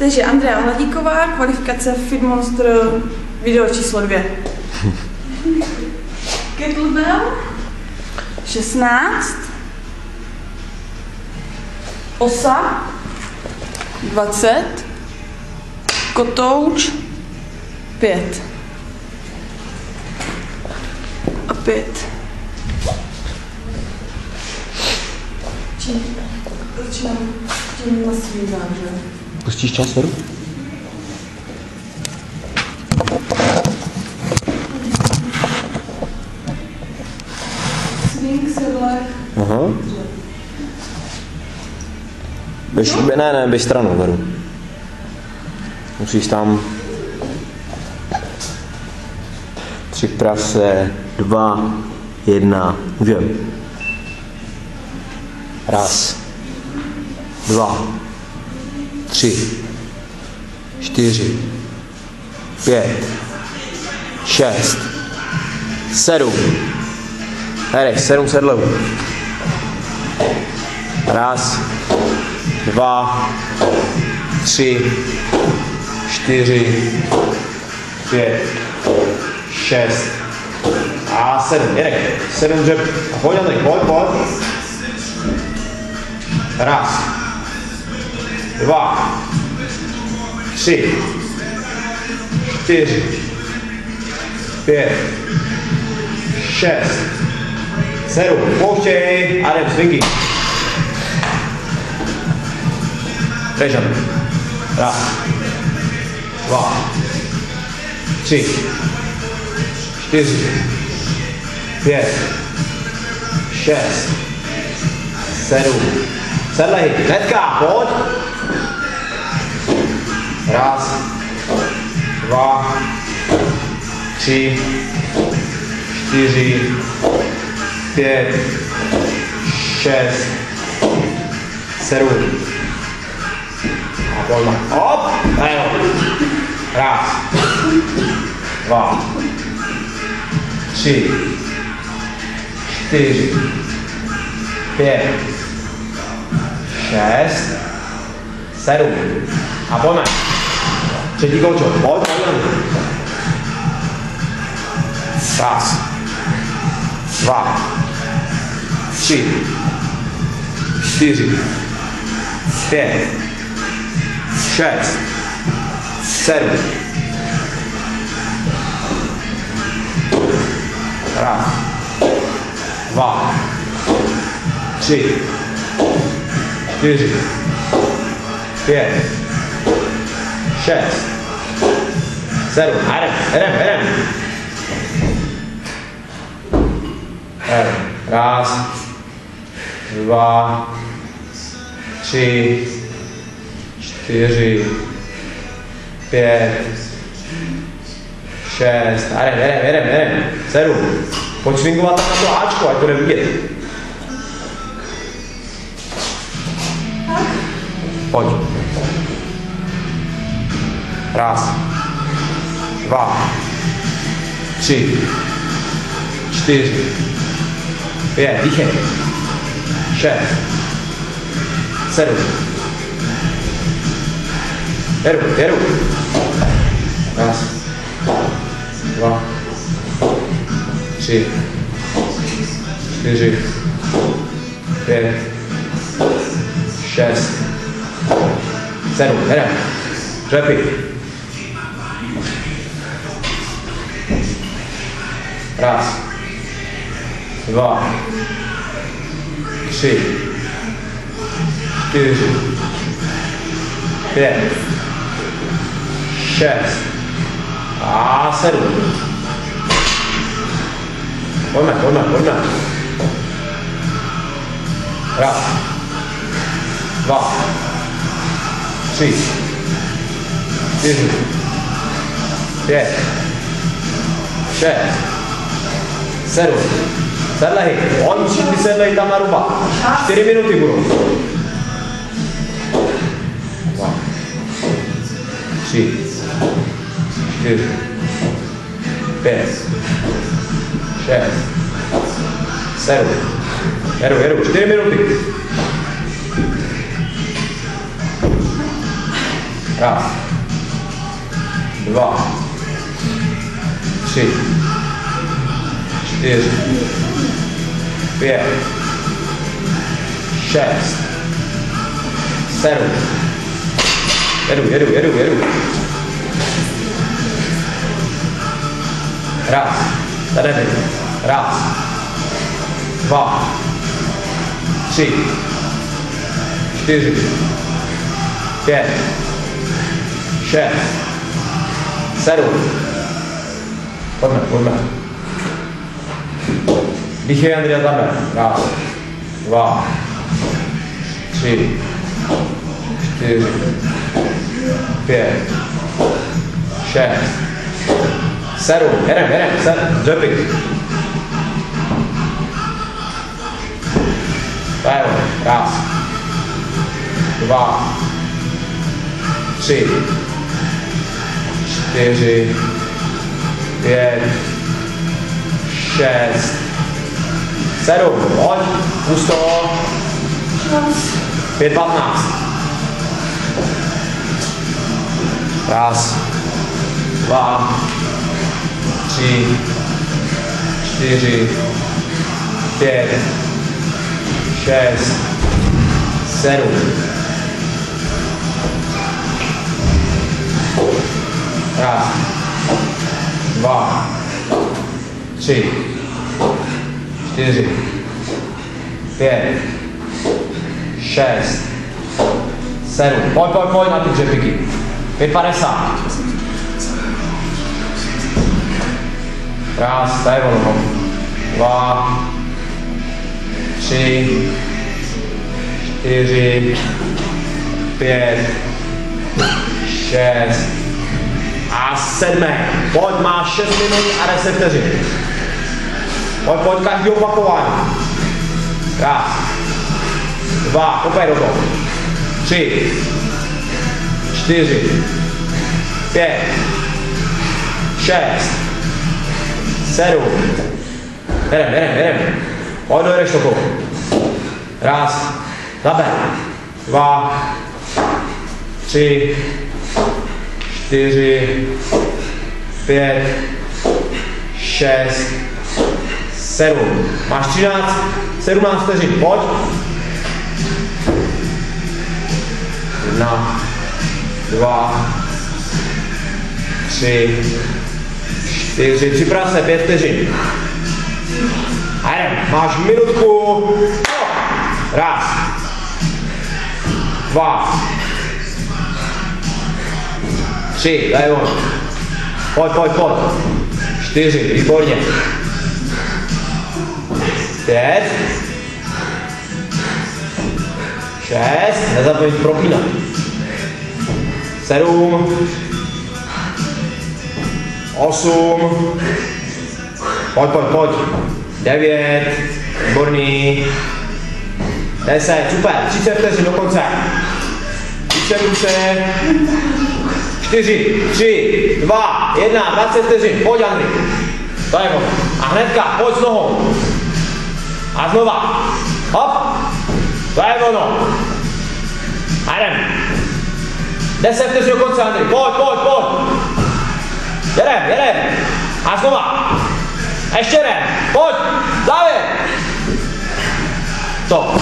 Takže Andrea Hladíková, kvalifikace Fit Monster, video číslo 2. Kettlebell 16, osa 20, kotouč 5 a 5. Začínám tím nasvízám, že? Pustíš čas, Veru? Swing, sedle. Aha. Běž stranou, Veru. Musíš tam... Připrav se, 2, 1, můžeme. 1, 2, 3, 4, 5, 6, 7. Hej, 7 sedlů. 1, 2, 3, 4, 5, 6 a 7. Jedek, 7 dřep. A pojď, Andrej, pojď. 1, 2, 3, 4, 5, 6, 7. Pouštěj a jdem, swingy. Běž, Andrej. 1, 2, 3, 4, 5, 6, 7. Sedlej, hnedka, pojď. 1, 2, 3, 4, 5, 6, 7. A pojďme. Hop, a jo. 1, 2, 3, 4, 5, 6, 7. A pojďme. Třetí koučo. Pojď. 1, 2, 3, 4, 5, 6, 7. 1, 2, 3, 4, 5, 6, 7. Jdem. 1, 2, 3, 4, 5, 6. Jdem. 7. Pojď swingovat tam na to Ačko, ať to jde vidět. Pojď. 1, 2, 3, 4, 5, dýchej. 6, 7. Jedu. 1, 2, 3, 4, 5, 6, 7. Jedem. Řepy. 1, 2, 3, 4, 5, 6 a 7. Pojďme. 1, 2, 3, 4, 5, 6, 7. Sedlej, on všichni sedlej tam na ruba. 4 minuty budou. 2, 3, 4, 5, 6, 7. Jedu, 4 minuty. 1, Raz. 2. 3. 4. 5. 6. 7. Jedu. Raz. Tady. Raz. 2. 3. 4. 5. 6. 7. Pojďme. Dýchej, Andrea, tam. Raz. 2. 3. 4. 5. 6. 7. Jedem. Dřepy. Raz. 2. 3. 4. 5. 6. 7. Pojď. Pusto. 5:15. Raz. 2. 3. 4. 5. 6. 7. Raz. 2. 3. 4. 5. 6. 7. Pojď na ty dřepiky. 5:50. Raz, tady ono. 2. 3. 4. 5. 6. A 7. Pojď, máš 6 minut a 10 vteřin. Pojď, každý opakování. Raz. 2, kopej do toho. 3. 4. 5. 6. 7. Jedem. Pojď, dojedeš to kolo. Raz. Zaber. 2. 3. 4. 5. 6. 7. Máš 13, 17 vteřin. Pojď. 1, 2, 3, 4. Připrav se, 5 vteřin. A jdem. Máš minutku. Raz. 2. 3. Daj on. Pojď. 4. Výborně. 5. 6. Nezapomeň propínat. 7. 8. Pojď. 9. Výborný. 10. Super. 30 vteřin do konce. Více ruce. 4, 3, 2, 1, 20 vteřin. Pojď, Andrej. To je ono. A hnedka, pojď s nohou. A znova. Hop. To je ono. A jdem. 10 vteřin do konce, Andrej. Pojď. Jedem. A znova. A ještě jdem. Pojď. Závěr. To.